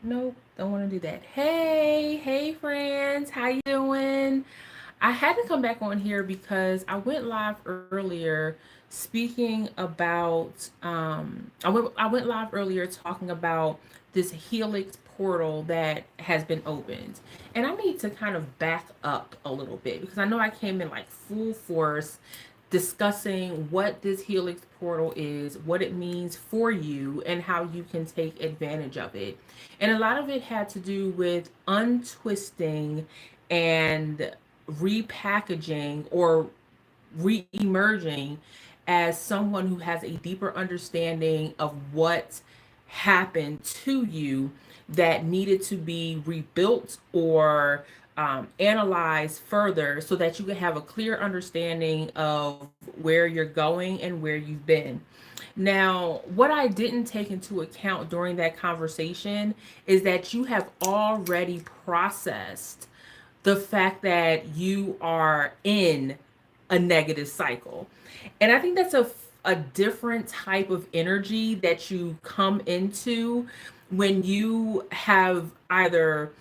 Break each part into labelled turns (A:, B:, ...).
A: Nope, don't want to do that. Hey friends, how you doing? I had to come back on here because I went live earlier speaking about I went live earlier talking about this Helix portal that has been opened. And I need to kind of back up a little bit because I know I came in like full force discussing what this Helix portal is, what it means for you, and how you can take advantage of it. And a lot of it had to do with untwisting and repackaging or re-emerging as someone who has a deeper understanding of what happened to you that needed to be rebuilt or analyzed further so that you can have a clear understanding of where you're going and where you've been. Now, what I didn't take into account during that conversation is that you have already processed the fact that you are in a negative cycle. And I think that's a different type of energy that you come into when you have either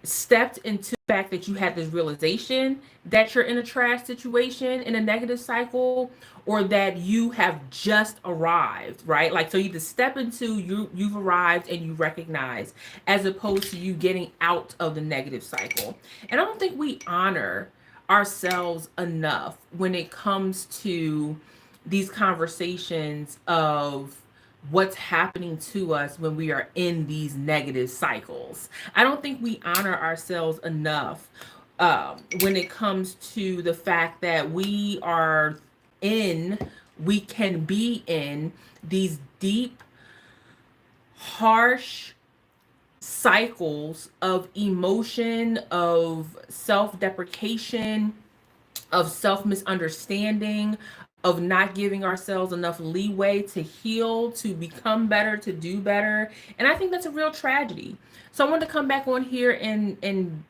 A: stepped into the fact that you had this realization that you're in a trash situation, in a negative cycle, or that you have just arrived, right? Like, so you just step into, you've arrived and you recognize, as opposed to you getting out of the negative cycle. And I don't think we honor ourselves enough when it comes to these conversations of what's happening to us when we are in these negative cycles. I don't think we honor ourselves enough when it comes to the fact that in, we can be in these deep, harsh cycles of emotion, of self deprecation, of self misunderstanding, of not giving ourselves enough leeway to heal, to become better, to do better. And I think that's a real tragedy. So I wanted to come back on here and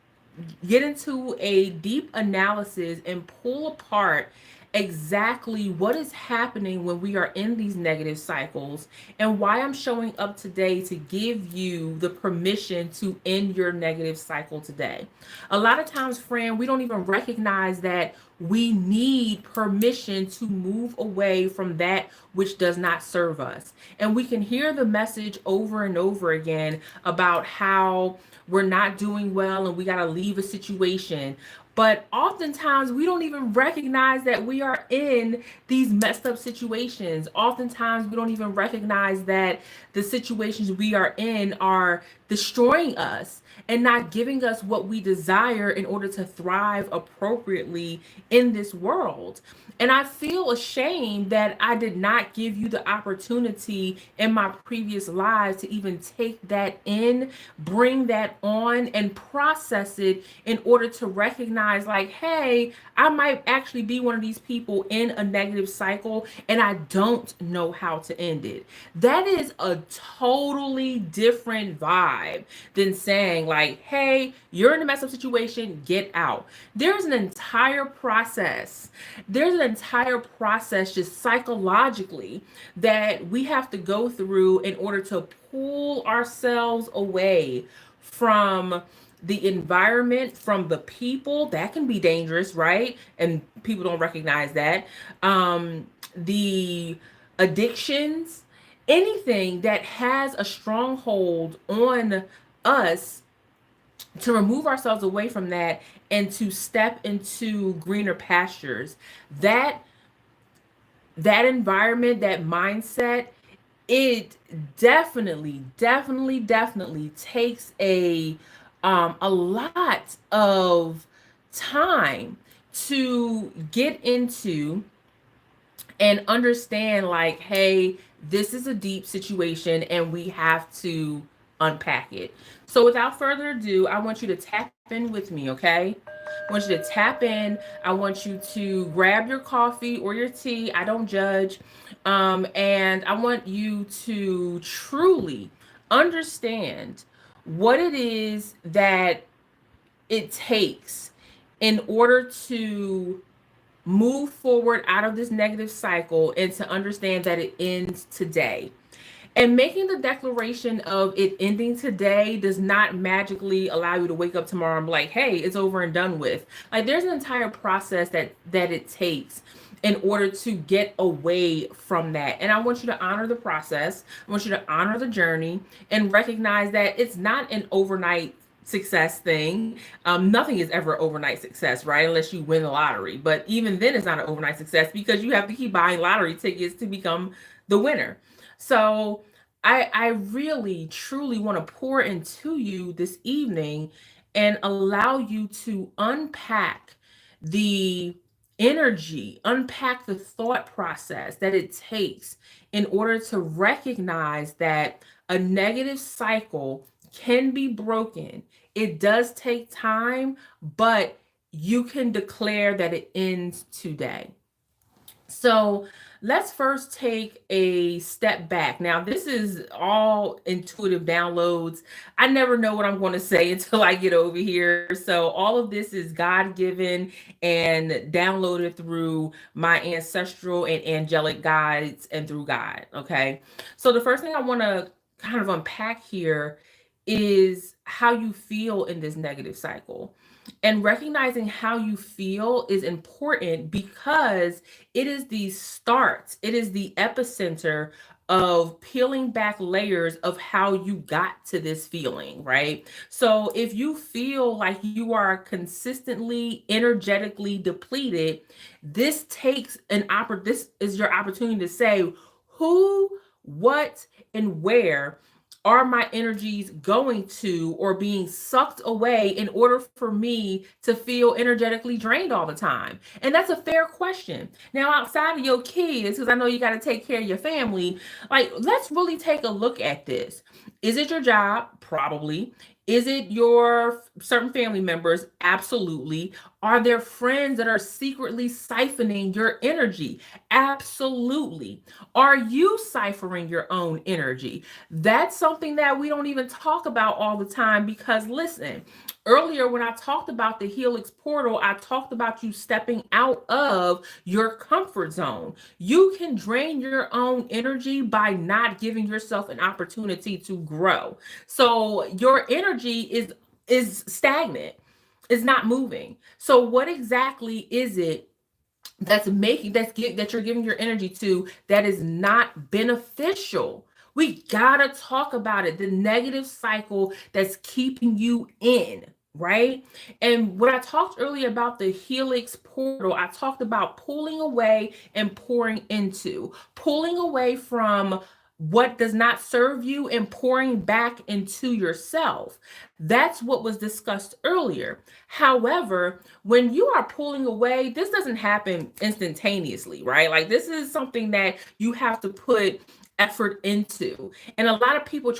A: get into a deep analysis and pull apart exactly what is happening when we are in these negative cycles and why I'm showing up today to give you the permission to end your negative cycle today. A lot of times, friend, we don't even recognize that we need permission to move away from that which does not serve us. And we can hear the message over and over again about how we're not doing well and we got to leave a situation. But oftentimes we don't even recognize that we are in these messed up situations. Oftentimes we don't even recognize that the situations we are in are destroying us and not giving us what we desire in order to thrive appropriately in this world. And I feel ashamed that I did not give you the opportunity in my previous lives to even take that in, bring that on, and process it in order to recognize, like, hey, I might actually be one of these people in a negative cycle and I don't know how to end it. That is a totally different vibe than saying, like, hey, you're in a mess up situation, get out. There's an entire process. There's an entire process just psychologically that we have to go through in order to pull ourselves away from the environment, from the people that can be dangerous, right? And people don't recognize that. The addictions, anything that has a stronghold on us, to remove ourselves away from that and to step into greener pastures. That environment, that mindset, it definitely takes a lot of time to get into and understand, like, hey, this is a deep situation and we have to unpack it. So without further ado, I want you to tap in with me, okay? I want you to tap in. I want you to grab your coffee or your tea. I don't judge. And I want you to truly understand what it is that it takes in order to move forward out of this negative cycle and to understand that it ends today. And making the declaration of it ending today does not magically allow you to wake up tomorrow and be like, hey, it's over and done with. Like there's an entire process that it takes in order to get away from that. And I want you to honor the process. I want you to honor the journey and recognize that it's not an overnight success thing. Nothing is ever overnight success, right? Unless you win the lottery. But even then, it's not an overnight success because you have to keep buying lottery tickets to become the winner. So I really truly want to pour into you this evening and allow you to unpack the energy, unpack the thought process that it takes in order to recognize that a negative cycle can be broken. It does take time, but you can declare that it ends today. So let's first take a step back. Now, this is all intuitive downloads. I never know what I'm going to say until I get over here. So, all of this is God given and downloaded through my ancestral and angelic guides and through God. Okay. So, the first thing I want to kind of unpack here is how you feel in this negative cycle. And recognizing how you feel is important because it is the start, it is the epicenter of peeling back layers of how you got to this feeling, right? So if you feel like you are consistently energetically depleted, this is your opportunity to say who, what, and where are my energies going to or being sucked away in order for me to feel energetically drained all the time? And that's a fair question. Now, outside of your kids, because I know you got to take care of your family, like let's really take a look at this. Is it your job? Probably. Is it your certain family members? Absolutely. Are there friends that are secretly siphoning your energy? Absolutely. Are you ciphering your own energy? That's something that we don't even talk about all the time because, listen, earlier when I talked about the Helix portal, I talked about you stepping out of your comfort zone. You can drain your own energy by not giving yourself an opportunity to grow. So your energy is stagnant. It's not moving. So what exactly is it that you're giving your energy to that is not beneficial? We gotta talk about it. The negative cycle that's keeping you in, right? And when I talked earlier about the Helix portal, I talked about pulling away and pouring into, pulling away from what does not serve you and pouring back into yourself. That's what was discussed earlier. However, when you are pulling away, this doesn't happen instantaneously, right? Like this is something that you have to put effort into. And a lot of people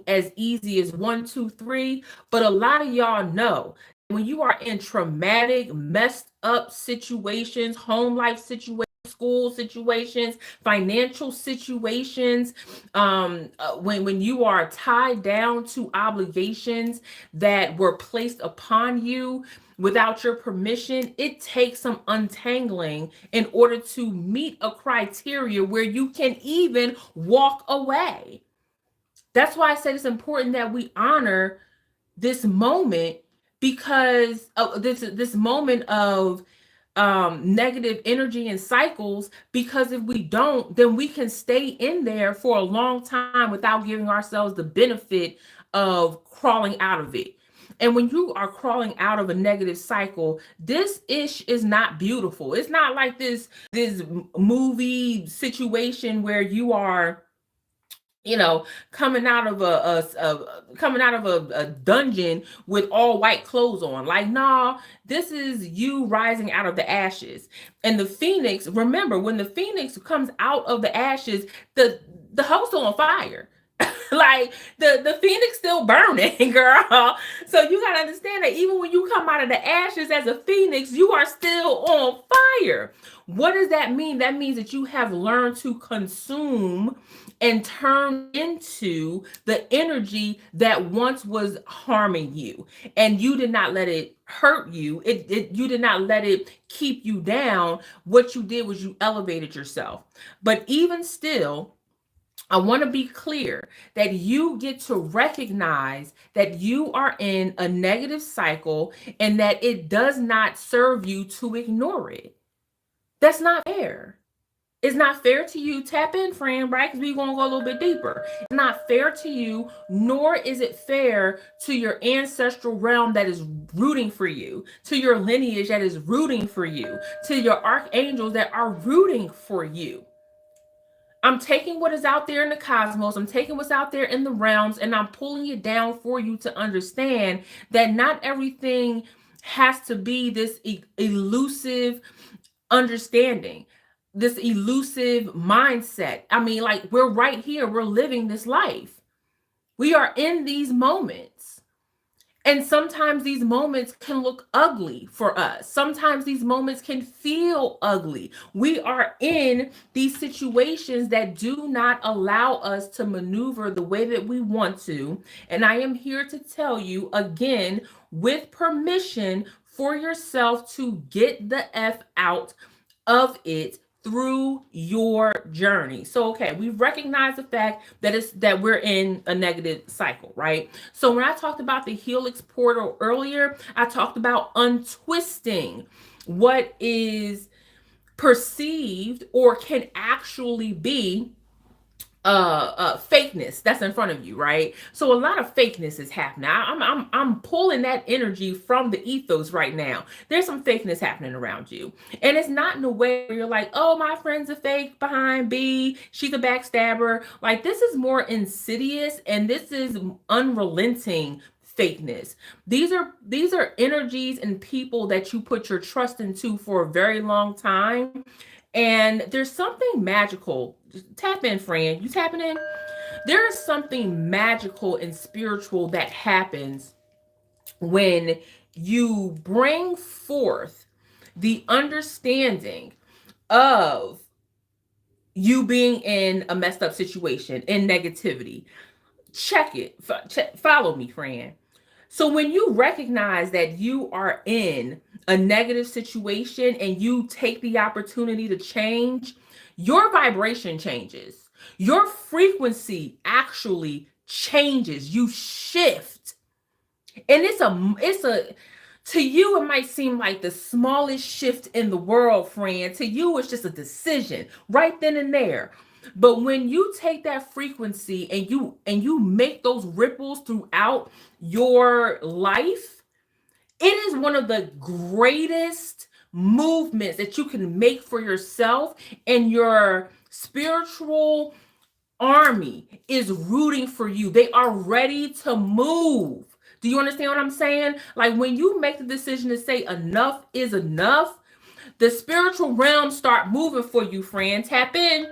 A: as easy as one, two, three, but a lot of y'all know when you are in traumatic, messed up situations, home life situations, school situations, financial situations, when you are tied down to obligations that were placed upon you without your permission, it takes some untangling in order to meet a criteria where you can even walk away. That's why I said it's important that we honor this moment because this moment of negative energy and cycles, because if we don't, then we can stay in there for a long time without giving ourselves the benefit of crawling out of it. And when you are crawling out of a negative cycle, this ish is not beautiful. It's not like this movie situation where you are, coming out of a dungeon with all white clothes on. Like, nah, this is you rising out of the ashes. And the phoenix, remember, when the phoenix comes out of the ashes, the house still on fire. Like the phoenix still burning, girl. So you gotta understand that even when you come out of the ashes as a phoenix, you are still on fire. What does that mean? That means that you have learned to consume and turn into the energy that once was harming you, and you did not let it hurt you. You did not let it keep you down. What you did was you elevated yourself. But even still, I want to be clear that you get to recognize that you are in a negative cycle and that it does not serve you to ignore it. That's not fair. It's not fair to you. Tap in, friend, right? Because we're going to go a little bit deeper. It's not fair to you, nor is it fair to your ancestral realm that is rooting for you, to your lineage that is rooting for you, to your archangels that are rooting for you. I'm taking what is out there in the cosmos, I'm taking what's out there in the realms, and I'm pulling it down for you to understand that not everything has to be this elusive understanding, this elusive mindset. I mean, like, we're right here, we're living this life. We are in these moments. And sometimes these moments can look ugly for us. Sometimes these moments can feel ugly. We are in these situations that do not allow us to maneuver the way that we want to. And I am here to tell you again, with permission for yourself to get the F out of it through your journey. So okay, we've recognized the fact that we're in a negative cycle, right? So when I talked about the helix portal earlier, I talked about untwisting what is perceived or can actually be fakeness that's in front of you, right? So a lot of fakeness is happening. I'm pulling that energy from the ethos right now. There's some fakeness happening around you, and it's not in a way where you're like, oh, my friend's a fake behind B, she's a backstabber. Like, this is more insidious, and this is unrelenting fakeness. These are energies and people that you put your trust into for a very long time, and there's something magical. Tap in, friend. You tapping in? There is something magical and spiritual that happens when you bring forth the understanding of you being in a messed up situation, in negativity. Check it. Follow me, friend. So when you recognize that you are in a negative situation and you take the opportunity to change, your vibration changes. Your frequency actually changes. You shift. And it's a to you it might seem like the smallest shift in the world, friend. To you it's just a decision right then and there. But when you take that frequency and you make those ripples throughout your life, it is one of the greatest movements that you can make for yourself, and your spiritual army is rooting for you. They are ready to move. Do you understand what I'm saying? Like, when you make the decision to say enough is enough, the spiritual realms start moving for you, friend. Tap in.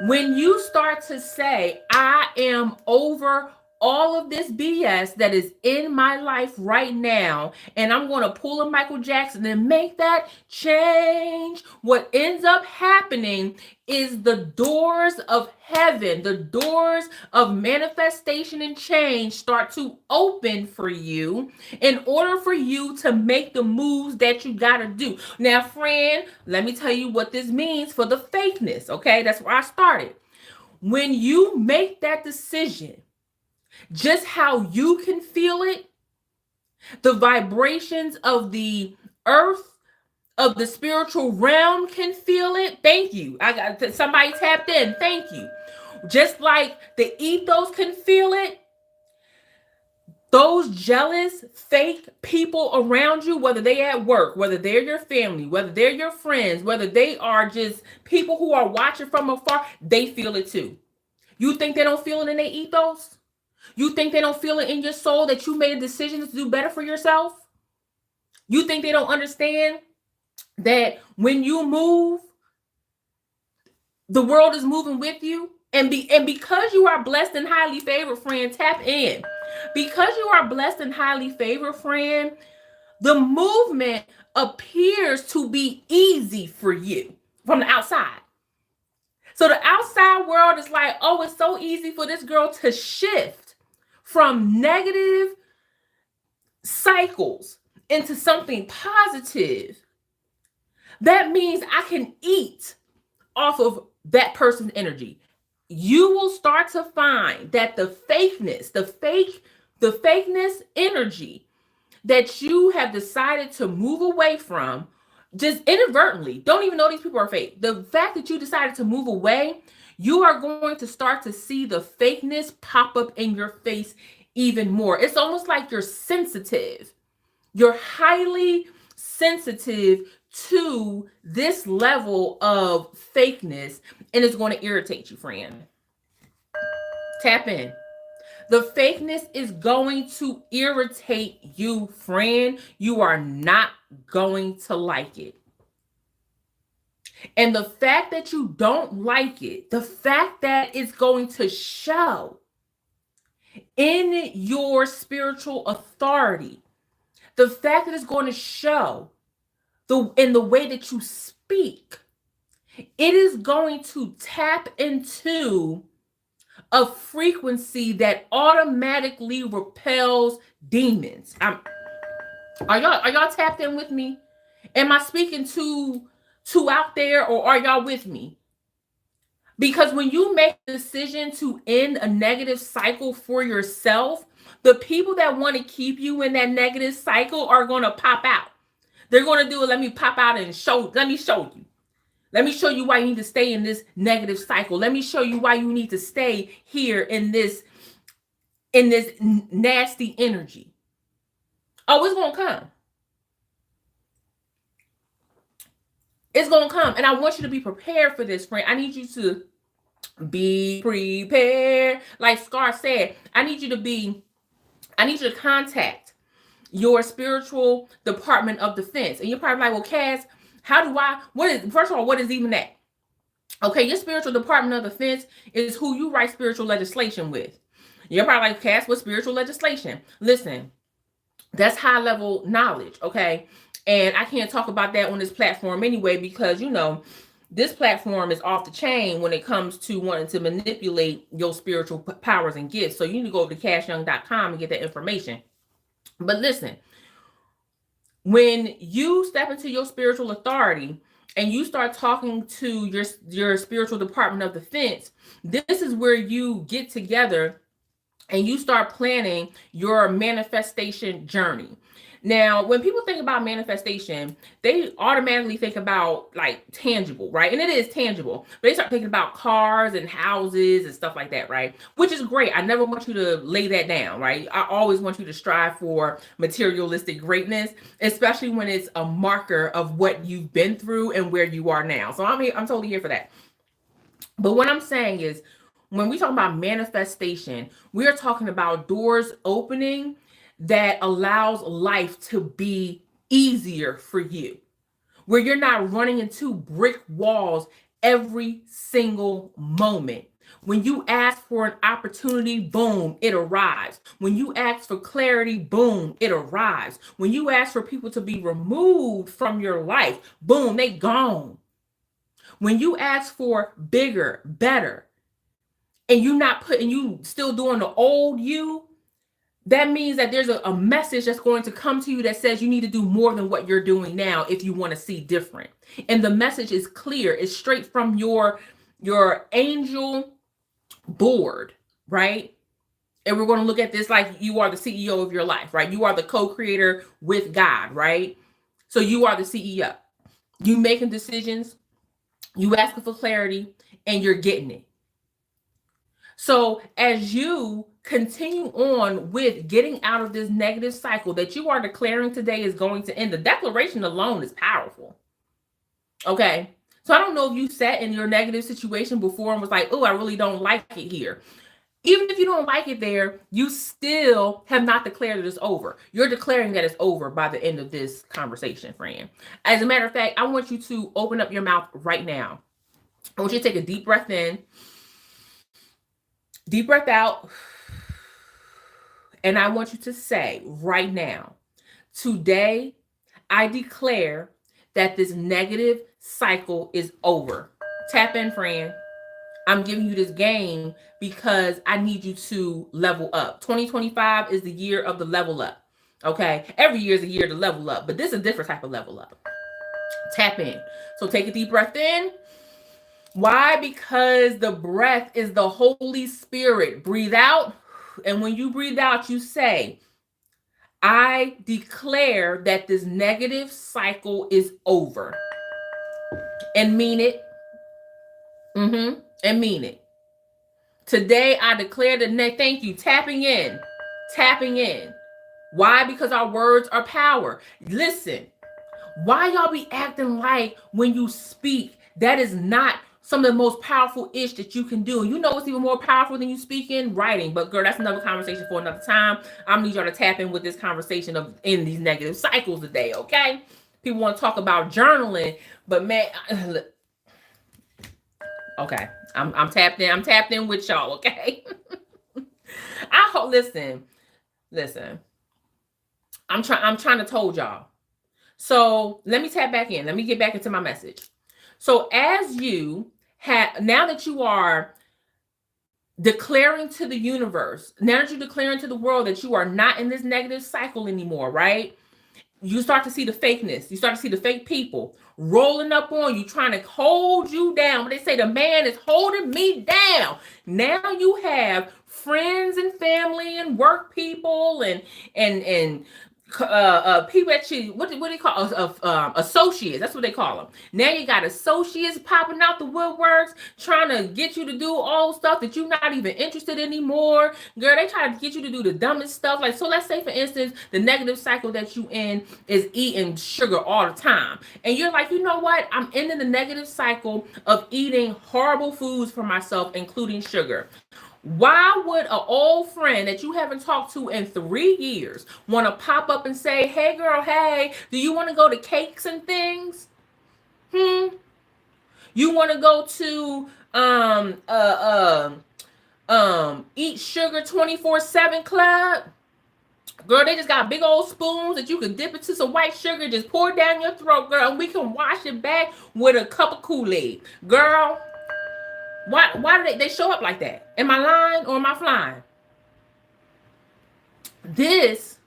A: When you start to say, I am over all of this BS that is in my life right now, and I'm going to pull a Michael Jackson and make that change, what ends up happening is the doors of heaven, the doors of manifestation and change start to open for you in order for you to make the moves that you got to do. Now, friend, let me tell you what this means for the fakeness, okay? That's where I started. When you make that decision, just how you can feel it, the vibrations of the earth, of the spiritual realm can feel it. Thank you. I got somebody tapped in. Thank you. Just like the ethos can feel it, those jealous, fake people around you, whether they at work, whether they're your family, whether they're your friends, whether they are just people who are watching from afar, they feel it too. You think they don't feel it in their ethos? You think they don't feel it in your soul that you made a decision to do better for yourself? You think they don't understand that when you move, the world is moving with you? And because you are blessed and highly favored, friend, tap in. Because you are blessed and highly favored, friend, the movement appears to be easy for you from the outside. So the outside world is like, oh, it's so easy for this girl to shift from negative cycles into something positive. That means I can eat off of that person's energy. you will start to find that the fakeness energy that you have decided to move away from, just inadvertently, don't even know these people are fake. The fact that you decided to move away, you are going to start to see the fakeness pop up in your face even more. It's almost like you're sensitive. You're highly sensitive to this level of fakeness, and it's going to irritate you, friend. Tap in. The fakeness is going to irritate you, friend. You are not going to like it. And the fact that you don't like it, the fact that it's going to show in your spiritual authority, the fact that it's going to show in the way that you speak, it is going to tap into a frequency that automatically repels demons. Are y'all tapped in with me? Am I speaking too out there, or are y'all with me? Because when you make a decision to end a negative cycle for yourself, the people that want to keep you in that negative cycle are going to pop out. They're going to do it. Let me pop out and let me show you. Let me show you why you need to stay in this negative cycle. Let me show you why you need to stay here in this nasty energy. Oh, it's going to come. It's going to come. And I want you to be prepared for this, friend. I need you to be prepared. Like Scar said, I need you to contact your spiritual department of defense. And you're probably like, well, Cass, first of all, what is even that? Okay, your spiritual department of defense is who you write spiritual legislation with. You're probably like, Cass, what spiritual legislation? Listen, that's high level knowledge, okay? And I can't talk about that on this platform anyway, because, this platform is off the chain when it comes to wanting to manipulate your spiritual powers and gifts. So you need to go over to cashyoung.com and get that information. But listen, when you step into your spiritual authority and you start talking to your spiritual department of defense, this is where you get together and you start planning your manifestation journey. Now, when people think about manifestation, they automatically think about like tangible, right? And it is tangible, but they start thinking about cars and houses and stuff like that, right? Which is great. I never want you to lay that down, right? I always want you to strive for materialistic greatness, especially when it's a marker of what you've been through and where you are now. So I'm totally here for that. But what I'm saying is, when we talk about manifestation, we are talking about doors opening that allows life to be easier for you, where you're not running into brick walls every single moment. When you ask for an opportunity, boom, it arrives. When you ask for clarity, boom, it arrives. When you ask for people to be removed from your life, boom, they gone. When you ask for bigger, better, and you still doing the old you, that means that there's a message that's going to come to you that says you need to do more than what you're doing now if you want to see different. And the message is clear. It's straight from your angel board, right? And we're going to look at this like you are the CEO of your life, right? You are the co-creator with God, right? So you are the CEO. You making decisions, you asking for clarity, and you're getting it. So as you continue on with getting out of this negative cycle that you are declaring today is going to end, the declaration alone is powerful. Okay. So I don't know if you sat in your negative situation before and was like, oh, I really don't like it here. Even if you don't like it there, you still have not declared that it's over. You're declaring that it's over by the end of this conversation, friend. As a matter of fact, I want you to open up your mouth right now. I want you to take a deep breath in. Deep breath out. And I want you to say right now, today, I declare that this negative cycle is over. Tap in, friend. I'm giving you this game because I need you to level up. 2025 is the year of the level up. Okay. Every year is a year to level up, but this is a different type of level up. Tap in. So take a deep breath in. Why? Because the breath is the Holy Spirit. Breathe out. And when you breathe out, you say, I declare that this negative cycle is over. And mean it. And mean it. Today, I declare the thank you. Tapping in. Tapping in. Why? Because our words are power. Listen, why y'all be acting like when you speak, that is not some of the most powerful ish that you can do? You know what's even more powerful than you speaking? Writing. But girl, that's another conversation for another time. I'm gonna need y'all to tap in with this conversation of in these negative cycles today, okay? People want to talk about journaling, but man, okay. I'm tapped in. I'm tapped in with y'all, okay? I hope listen. I'm trying to told y'all. So let me tap back in. Let me get back into my message. So as you have, now that you are declaring to the universe, now that you're declaring to the world that you are not in this negative cycle anymore, right? You start to see the fakeness. You start to see the fake people rolling up on you, trying to hold you down. When they say the man is holding me down, now you have friends and family and work people and people that you what do they call associates? That's what they call them. Now you got associates popping out the woodworks, trying to get you to do all stuff that you're not even interested in anymore. Girl, they try to get you to do the dumbest stuff. Like, so let's say for instance, the negative cycle that you in is eating sugar all the time, and you're like, you know what? I'm ending the negative cycle of eating horrible foods for myself, including sugar. Why would an old friend that you haven't talked to in 3 years want to pop up and say, hey girl, hey, do you want to go to cakes and things? You want to go to eat sugar 24/7 club? Girl, they just got big old spoons that you can dip into some white sugar, just pour it down your throat, girl, and we can wash it back with a cup of Kool-Aid. Girl, why do they show up like that? Am I lying or am I flying? This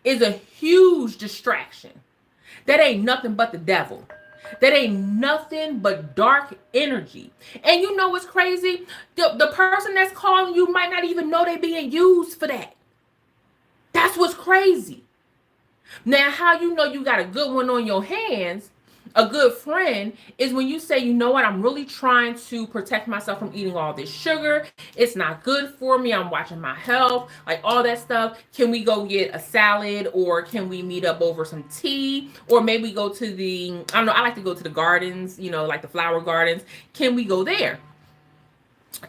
A: is a huge distraction. That ain't nothing but the devil. That ain't nothing but dark energy. And you know what's crazy? The person that's calling you might not even know they're being used for that. That's what's crazy. Now, how you know you got a good one on your hands, a good friend, is when you say, you know what, I'm really trying to protect myself from eating all this sugar. It's not good for me. I'm watching my health, like all that stuff. Can we go get a salad, or can we meet up over some tea, or maybe go to the, I don't know, I like to go to the gardens, you know, like the flower gardens. Can we go there?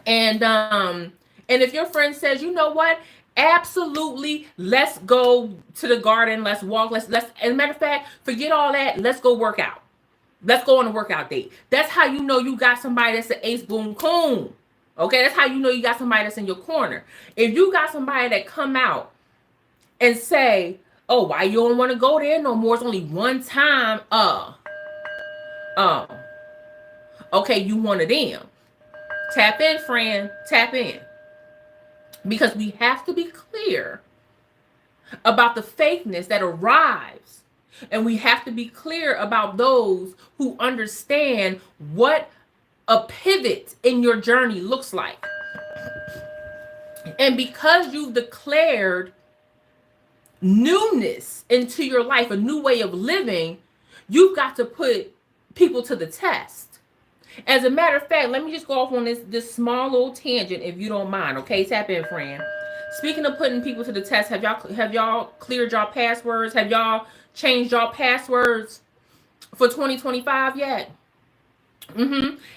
A: And if your friend says, you know what, absolutely, let's go to the garden, let's walk, let's as a matter of fact, forget all that, let's go work out. Let's go on a workout date. That's how you know you got somebody that's an ace boom coon. Okay, that's how you know you got somebody that's in your corner. If you got somebody that come out and say, oh, why you don't want to go there no more? It's only one time. Okay, you one of them. Tap in, friend. Tap in. Because we have to be clear about the fakeness that arrives. And we have to be clear about those who understand what a pivot in your journey looks like. And because you've declared newness into your life, a new way of living, you've got to put people to the test. As a matter of fact, let me just go off on this small little tangent, if you don't mind. Okay, tap in, friend. Speaking of putting people to the test, have y'all cleared y'all passwords? Have y'all changed y'all passwords for 2025 yet?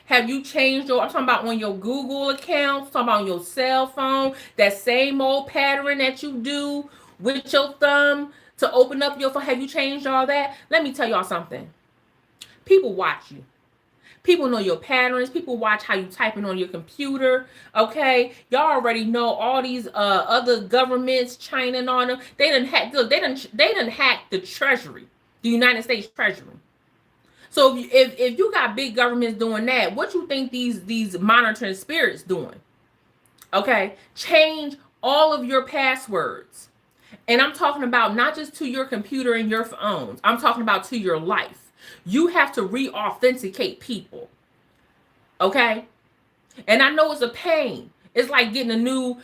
A: Have you changed I'm talking about on your Google account, I'm talking about on your cell phone, that same old pattern that you do with your thumb to open up your phone. Have you changed all that? Let me tell y'all something. People watch you. People know your patterns. People watch how you typing on your computer. Okay, y'all already know all these other governments, China and all them. They done hack the Treasury, the United States Treasury. So if you got big governments doing that, what you think these monitoring spirits doing? Okay, change all of your passwords, and I'm talking about not just to your computer and your phones. I'm talking about to your life. You have to re-authenticate people. Okay? And I know it's a pain. It's like getting a new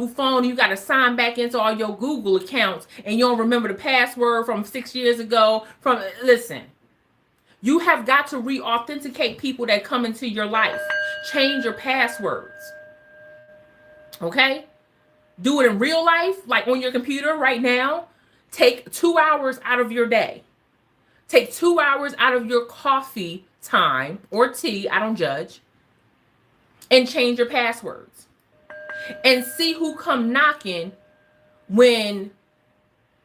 A: phone. You got to sign back into all your Google accounts, and you don't remember the password from 6 years ago. Listen, you have got to re-authenticate people that come into your life. Change your passwords. Okay? Do it in real life, like on your computer right now. Take 2 hours out of your day. Take 2 hours out of your coffee time or tea. I don't judge. And change your passwords. And see who come knocking when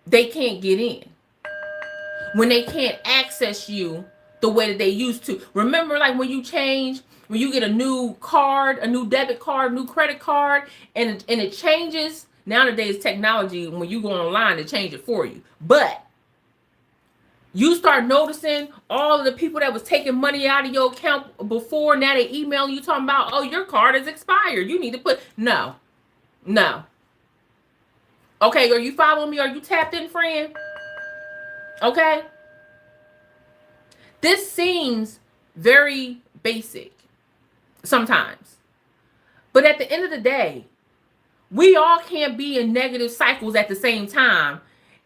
A: they can't get in. When they can't access you the way that they used to. Remember, like when you get a new card, a new debit card, new credit card, and it changes. Nowadays, technology, when you go online, it changes it for you. But you start noticing all of the people that was taking money out of your account before, now they email you talking about, oh, your card is expired. You need to put, no. Okay, are you following me? Are you tapped in, friend? Okay. This seems very basic sometimes. But at the end of the day, we all can't be in negative cycles at the same time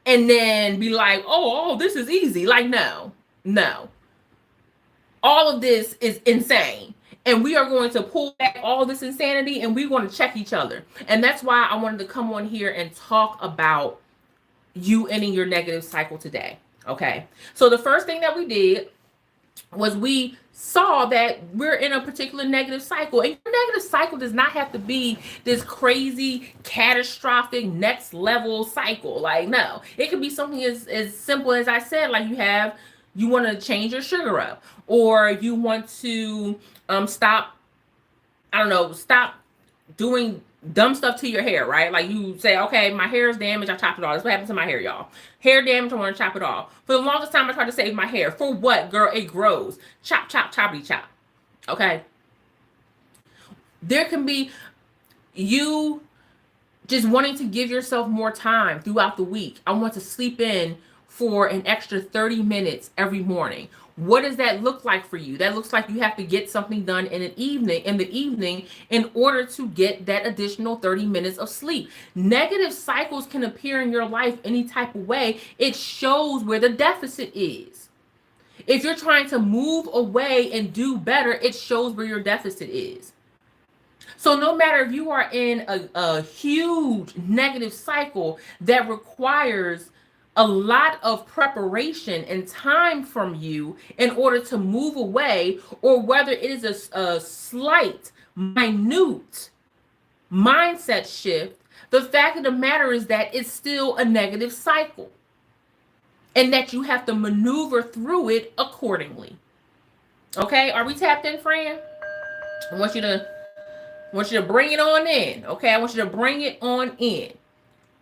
A: and then be like, oh, this is easy. Like, no. All of this is insane. And we are going to pull back all this insanity and we're going to check each other. And that's why I wanted to come on here and talk about you ending your negative cycle today. Okay. So the first thing that we did was we saw that we're in a particular negative cycle. And your negative cycle does not have to be this crazy, catastrophic, next level cycle. Like, no. It could be something as simple as I said, like you want to change your sugar up, or you want to stop doing dumb stuff to your hair, right? Like you say, okay, my hair is damaged, I chopped it off. That's what happened to my hair, y'all. Hair damage, I want to chop it off. For the longest time, I tried to save my hair. For what, girl? It grows. Chop, chop, choppity chop. Okay? There can be you just wanting to give yourself more time throughout the week. I want to sleep in for an extra 30 minutes every morning. What does that look like for you? That looks like you have to get something done in the evening in order to get that additional 30 minutes of sleep. Negative cycles can appear in your life any type of way. It shows where the deficit is. If you're trying to move away and do better, it shows where your deficit is. So no matter if you are in a huge negative cycle that requires a lot of preparation and time from you in order to move away, or whether it is a slight, minute mindset shift, the fact of the matter is that it's still a negative cycle and that you have to maneuver through it accordingly. Okay, are we tapped in, friend? I want you to bring it on in. Okay, I want you to bring it on in.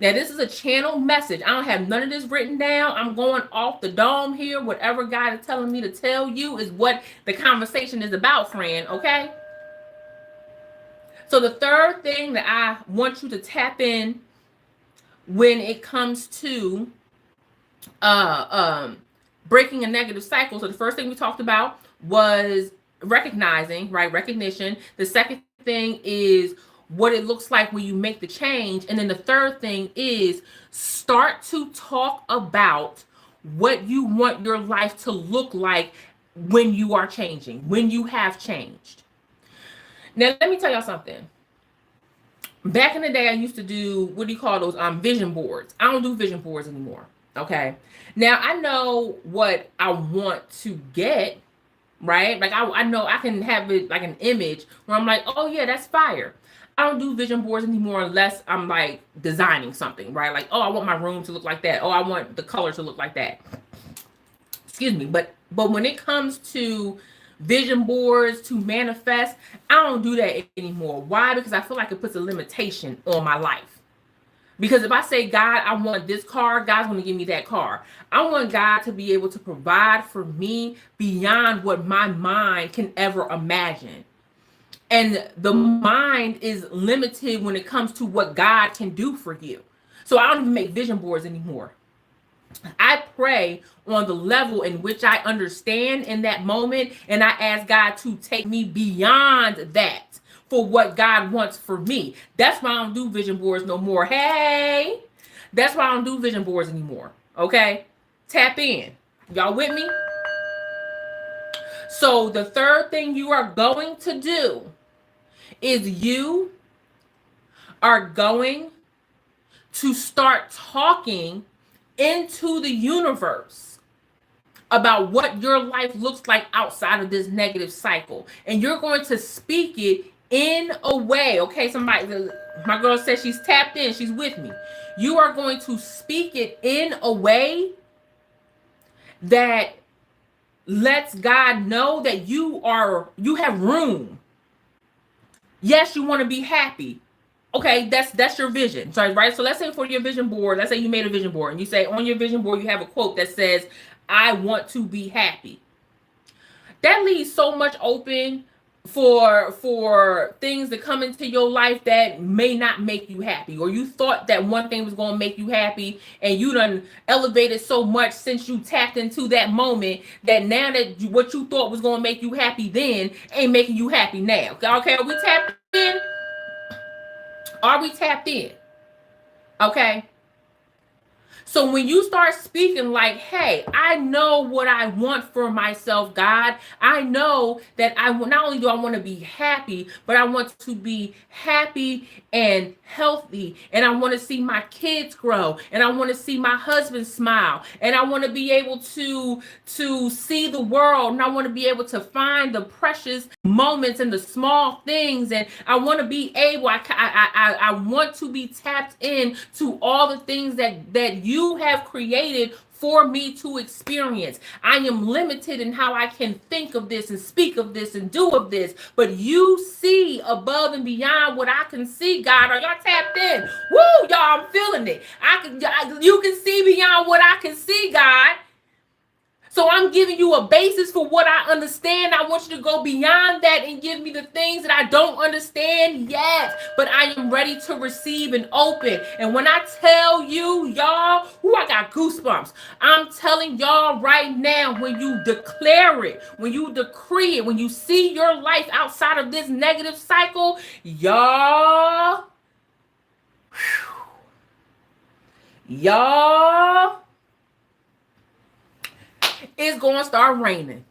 A: Now, this is a channel message. I don't have none of this written down. I'm going off the dome here. Whatever God is telling me to tell you is what the conversation is about, friend, okay? So the third thing that I want you to tap in when it comes to breaking a negative cycle. So the first thing we talked about was recognizing, right? Recognition. The second thing is what it looks like when you make the change. And then the third thing is start to talk about what you want your life to look like when you are changing, when you have changed. Now, let me tell y'all something. Back in the day, I used to do, what do you call those? Vision boards. I don't do vision boards anymore. Okay. Now, I know what I want to get, right? Like I know I can have it like an image where I'm like, oh yeah, that's fire. I don't do vision boards anymore unless I'm like designing something, right? Like, oh, I want my room to look like that. Oh, I want the color to look like that. Excuse me. But when it comes to vision boards to manifest, I don't do that anymore. Why? Because I feel like it puts a limitation on my life. Because if I say, God, I want this car, God's going to give me that car. I want God to be able to provide for me beyond what my mind can ever imagine. And the mind is limited when it comes to what God can do for you. So I don't even make vision boards anymore. I pray on the level in which I understand in that moment, and I ask God to take me beyond that for what God wants for me. That's why I don't do vision boards no more. Hey, that's why I don't do vision boards anymore. Okay, tap in. Y'all with me? So the third thing you are going to do is you are going to start talking into the universe about what your life looks like outside of this negative cycle. And you're going to speak it in a way. Okay, somebody, my girl says she's tapped in, she's with me. You are going to speak it in a way that lets God know that you have room. Yes, you want to be happy. Okay, that's your vision. So, right? So let's say for your vision board, let's say you made a vision board and you say on your vision board, you have a quote that says, I want to be happy. That leaves so much open for things that come into your life that may not make you happy, or you thought that one thing was going to make you happy and you done elevated so much since you tapped into that moment that now that what you thought was going to make you happy then ain't making you happy now. Okay, are we tapped in? Are we tapped in? Okay. So when you start speaking like, hey, I know what I want for myself, God. I know that not only do I want to be happy, but I want to be happy and healthy. And I want to see my kids grow. And I want to see my husband smile. And I want to be able to see the world. And I want to be able to find the precious moments and the small things. And I want to be able, I want to be tapped in to all the things that you have created for me to experience. I am limited in how I can think of this and speak of this and do of this, but you see above and beyond what I can see, God. Are y'all tapped in? Woo, y'all, I'm feeling it. You can see beyond what I can see, God. So I'm giving you a basis for what I understand. I want you to go beyond that and give me the things that I don't understand yet. But I am ready to receive and open. And when I tell you, y'all, I got goosebumps. I'm telling y'all right now, when you declare it, when you decree it, when you see your life outside of this negative cycle, y'all, it's going to start raining.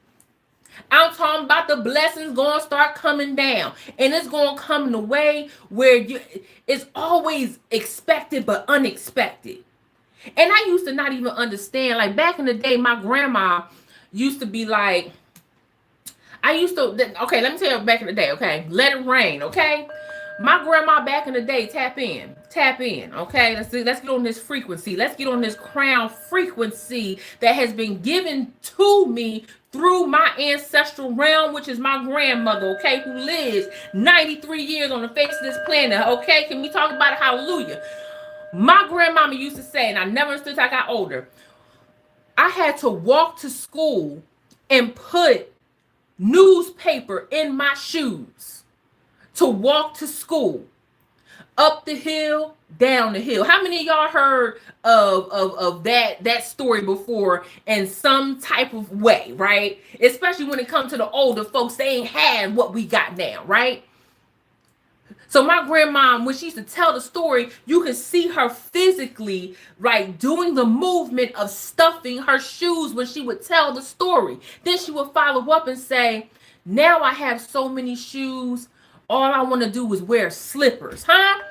A: I'm talking about the blessings going to start coming down. And it's going to come in a way where it's always expected but unexpected. And I used to not even understand. Like back in the day, my grandma used to be like, okay, let me tell you back in the day, okay? Let it rain, okay? My grandma back in the day, tap in, okay? Let's get on this frequency. Let's get on this crown frequency that has been given to me through my ancestral realm, which is my grandmother, okay, who lives 93 years on the face of this planet, okay? Can we talk about it? Hallelujah. My grandmama used to say, and I never understood till I got older, I had to walk to school and put newspaper in my shoes to walk to school, up the hill, down the hill. How many of y'all heard of that story before in some type of way, right? Especially when it comes to the older folks, they ain't had what we got now, right? So my grandma, when she used to tell the story, you could see her physically, right, doing the movement of stuffing her shoes when she would tell the story. Then she would follow up and say, now I have so many shoes, all I want to do is wear slippers, huh?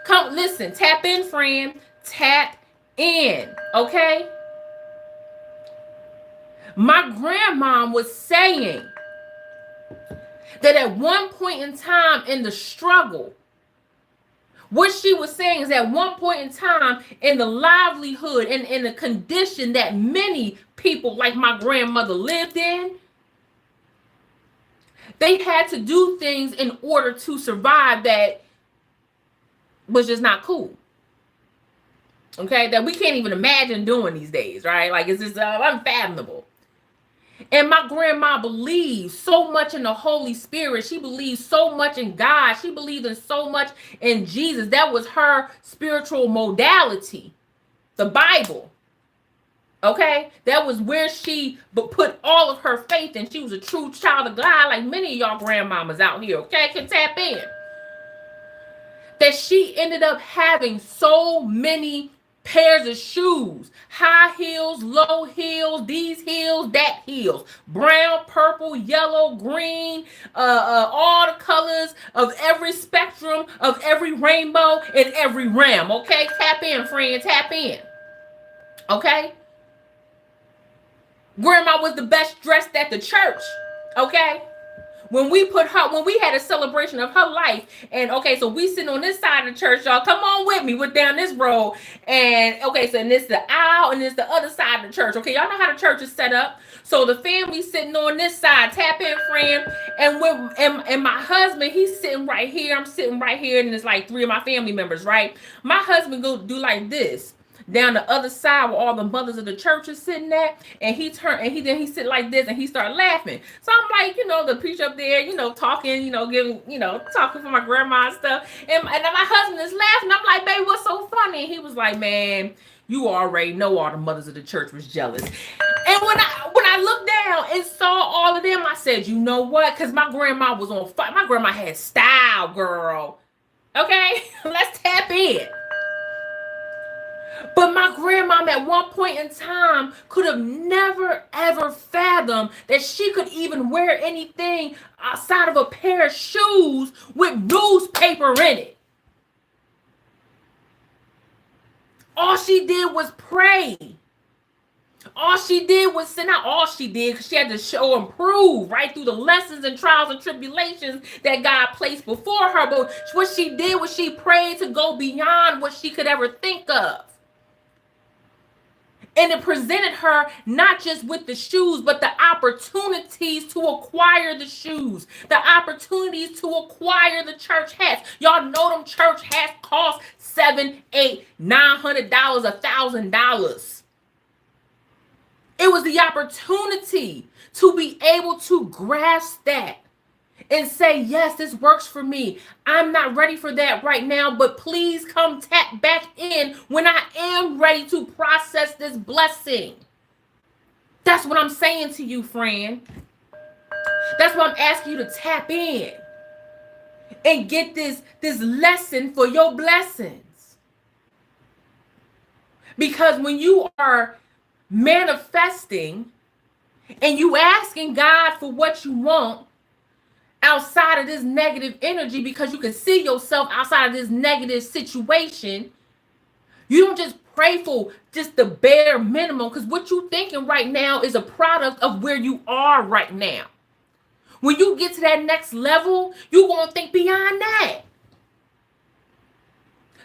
A: Come, listen, tap in, friend. Tap in, okay? My grandma was saying that at one point in time in the struggle, what she was saying is at one point in time in the livelihood and in the condition that many people like my grandmother lived in, they had to do things in order to survive that was just not cool. Okay, that we can't even imagine doing these days, right? Like it's just unfathomable. And my grandma believed so much in the Holy Spirit. She believed so much in God. She believed in so much in Jesus. That was her spiritual modality, the Bible. Okay, that was where she put all of her faith in. She was a true child of God, like many of y'all grandmamas out here. Okay, can tap in. That she ended up having so many pairs of shoes, high heels, low heels, these heels, that heels, brown, purple, yellow, green, all the colors of every spectrum, of every rainbow, and every ram. Okay, tap in, friend, tap in. Okay. Grandma was the best dressed at the church. Okay. When we had a celebration of her life, and okay, so we sitting on this side of the church, y'all. Come on with me. We're down this road, and okay, so and this the aisle, and this the other side of the church. Okay, y'all know how the church is set up. So the family sitting on this side, tap in, friend, and my husband, he's sitting right here. I'm sitting right here, and there's like 3 of my family members, right? My husband go do like this down the other side where all the mothers of the church is sitting at, and he sit like this, and he started laughing. So I'm like, the preacher up there, talking, giving, talking for my grandma and stuff, and my husband is laughing. I'm like, babe, what's so funny? And he was like, man, you already know all the mothers of the church was jealous. And when I looked down and saw all of them, I said, you know what? Because my grandma was on fire. My grandma had style, girl. Okay, let's tap in. But my grandmom at one point in time could have never, ever fathomed that she could even wear anything outside of a pair of shoes with newspaper in it. All she did was pray. All she did was not all she did, because she had to show and prove right through the lessons and trials and tribulations that God placed before her. But what she did was she prayed to go beyond what she could ever think of. And it presented her not just with the shoes, but the opportunities to acquire the shoes, the opportunities to acquire the church hats. Y'all know them church hats cost $700, $800, $900, $1,000. It was the opportunity to be able to grasp that and say, yes, this works for me. I'm not ready for that right now, but please come tap back in when I am ready to process this blessing. That's what I'm saying to you, friend. That's why I'm asking you to tap in and get this lesson for your blessings. Because when you are manifesting and you asking God for what you want, outside of this negative energy, because you can see yourself outside of this negative situation, you don't just pray for just the bare minimum, because what you're thinking right now is a product of where you are right now. When you get to that next level, you won't think beyond that.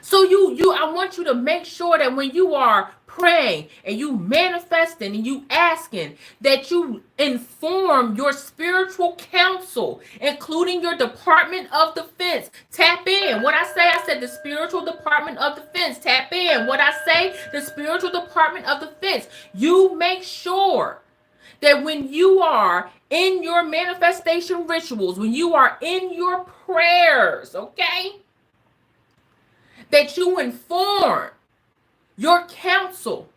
A: So I want you to make sure that when you are praying and you manifesting and you asking, that you inform your spiritual council, including your Department of Defense. Tap in. What I said the spiritual Department of Defense. Tap in. What I say, the spiritual Department of Defense. You make sure that when you are in your manifestation rituals, when you are in your prayers, okay, that you inform your counsel,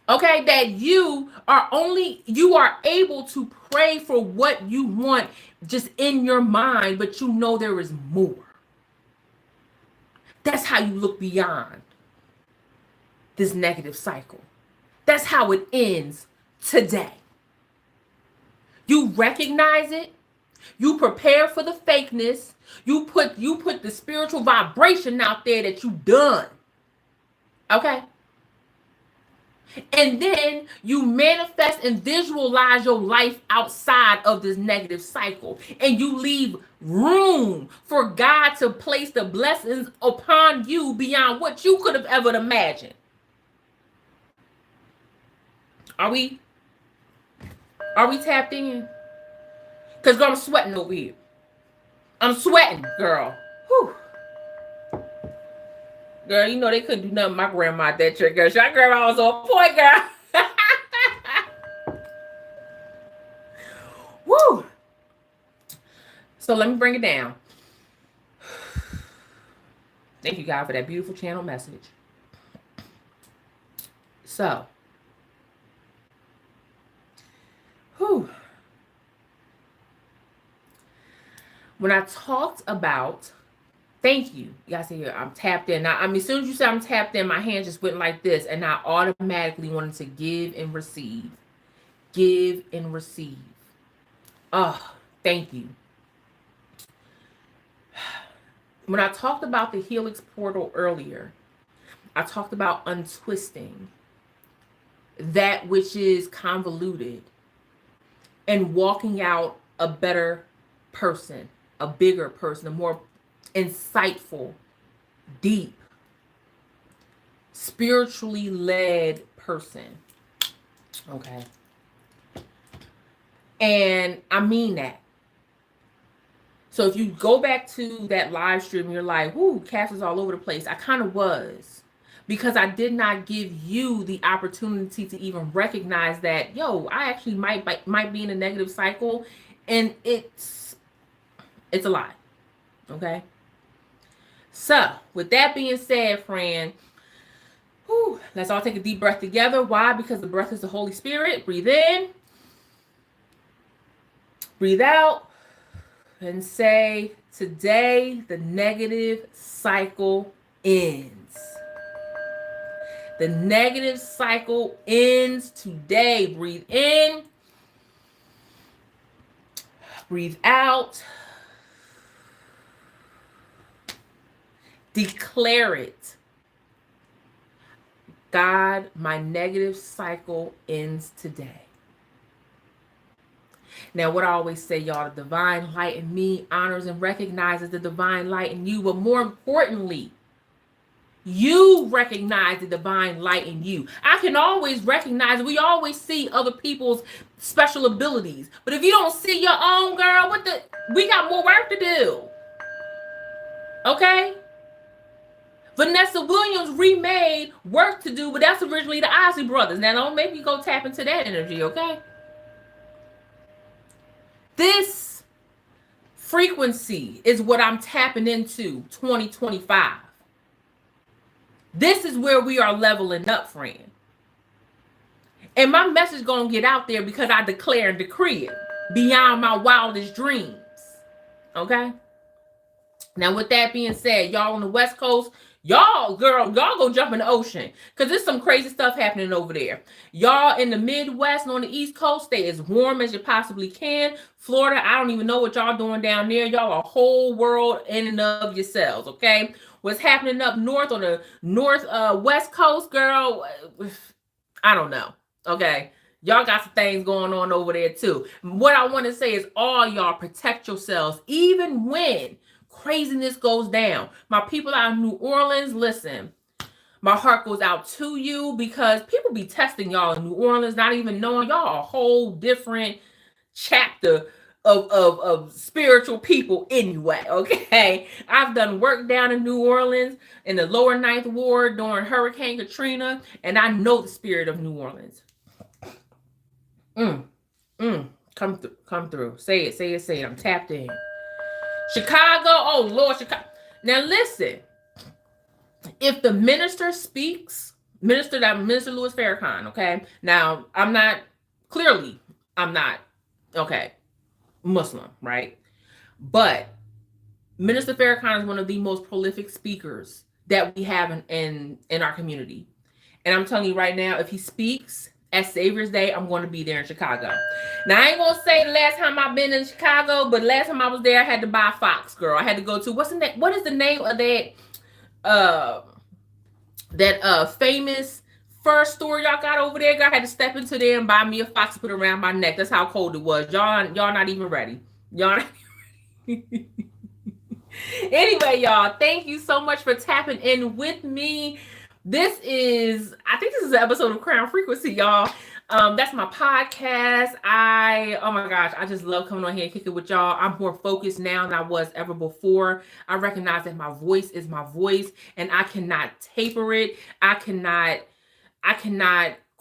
A: okay, that you are able to pray for what you want just in your mind, but you know there is more. That's how you look beyond this negative cycle. That's how it ends today. You recognize it. You prepare for the fakeness. You put the spiritual vibration out there that you done. Okay? And then you manifest and visualize your life outside of this negative cycle. And you leave room for God to place the blessings upon you beyond what you could have ever imagined. Are we tapped in? Because I'm sweating over here. I'm sweating, girl. Whew. Girl, you know they couldn't do nothing with my grandma at that church, girl. Your grandma was on point, girl. Woo. So let me bring it down. Thank you, God, for that beautiful channel message. So, Whew. When I talked about, thank you. You guys see here, I'm tapped in. Now, I mean, as soon as you said I'm tapped in, my hand just went like this, and I automatically wanted to give and receive. Give and receive. Oh, thank you. When I talked about the Helix portal earlier, I talked about untwisting that which is convoluted and walking out a better person, a bigger person, a more insightful, deep, spiritually led person. Okay. And I mean that. So if you go back to that live stream, you're like, "Ooh, Cass is all over the place." I kind of was, because I did not give you the opportunity to even recognize that, yo, I actually might be in a negative cycle, and it's a lie. Okay. So with that being said, friend, let's all take a deep breath together. Why? Because the breath is the Holy Spirit. Breathe in, breathe out, and say, today the negative cycle ends. The negative cycle ends today. Breathe in, breathe out, declare it. God, my negative cycle ends today. Now, what I always say, y'all, the divine light in me honors and recognizes the divine light in you, but more importantly, you recognize the divine light in you. I can always recognize, we always see other people's special abilities, but if you don't see your own, girl, we got more work to do. Okay? Vanessa Williams remade Work to Do, but that's originally the Ozzy Brothers. Now, don't make me go tap into that energy, okay? This frequency is what I'm tapping into 2025. This is where we are leveling up, friend. And my message gonna get out there because I declare and decree it beyond my wildest dreams. Okay? Now, with that being said, y'all on the West Coast, y'all go jump in the ocean, because there's some crazy stuff happening over there. Y'all in the Midwest and on the East Coast, stay as warm as you possibly can. Florida, I don't even know what y'all doing down there. Y'all a whole world in and of yourselves, okay? What's happening up north on the West Coast, girl, I don't know, okay? Y'all got some things going on over there too. What I want to say is, all y'all protect yourselves, even when craziness goes down. My people out in New Orleans, listen, my heart goes out to you, because people be testing y'all in New Orleans, not even knowing y'all a whole different chapter of spiritual people anyway, okay? I've done work down in New Orleans in the lower Ninth Ward during Hurricane Katrina, and I know the spirit of New Orleans. Come through. Say it. I'm tapped in. Chicago, oh Lord, Chicago. Now listen, if the minister speaks, Minister Louis Farrakhan, okay? Now, I'm not okay, Muslim, right? But Minister Farrakhan is one of the most prolific speakers that we have in our community. And I'm telling you right now, if he speaks at Savior's Day, I'm going to be there in Chicago. Now, I ain't going to say the last time I've been in Chicago, but last time I was there, I had to buy Fox, girl. I had to go to, what is the name of that famous first store y'all got over there? Girl, I had to step into there and buy me a Fox to put around my neck. That's how cold it was. Y'all not even ready. Y'all not Anyway, y'all, thank you so much for tapping in with me. I think this is an episode of Crown Frequency, y'all. That's my podcast. Oh my gosh, I just love coming on here and kicking with y'all. I'm more focused now than I was ever before. I recognize that my voice is my voice, and I cannot taper it. I cannot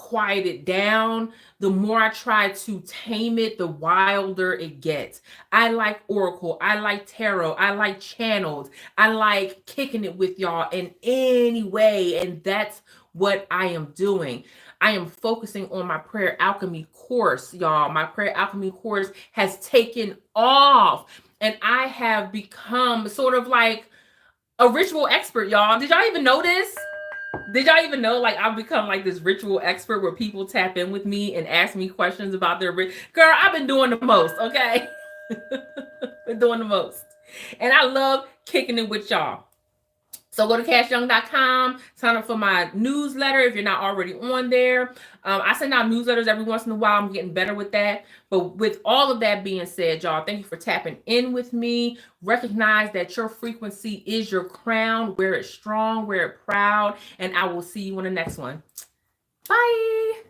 A: quiet it down, the more I try to tame it, the wilder it gets. I like Oracle. I like Tarot. I like channels. I like kicking it with y'all in any way. And that's what I am doing. I am focusing on my prayer alchemy course, y'all. My prayer alchemy course has taken off, and I have become sort of like a ritual expert, y'all. Did y'all even know this? Did y'all even know, like, I've become like this ritual expert where people tap in with me and ask me questions about their girl, I've been doing the most, okay? Been doing the most. And I love kicking it with y'all. So go to cashyoung.com, sign up for my newsletter if you're not already on there. I send out newsletters every once in a while. I'm getting better with that. But with all of that being said, y'all, thank you for tapping in with me. Recognize that your frequency is your crown. Wear it strong, wear it proud, and I will see you on the next one. Bye.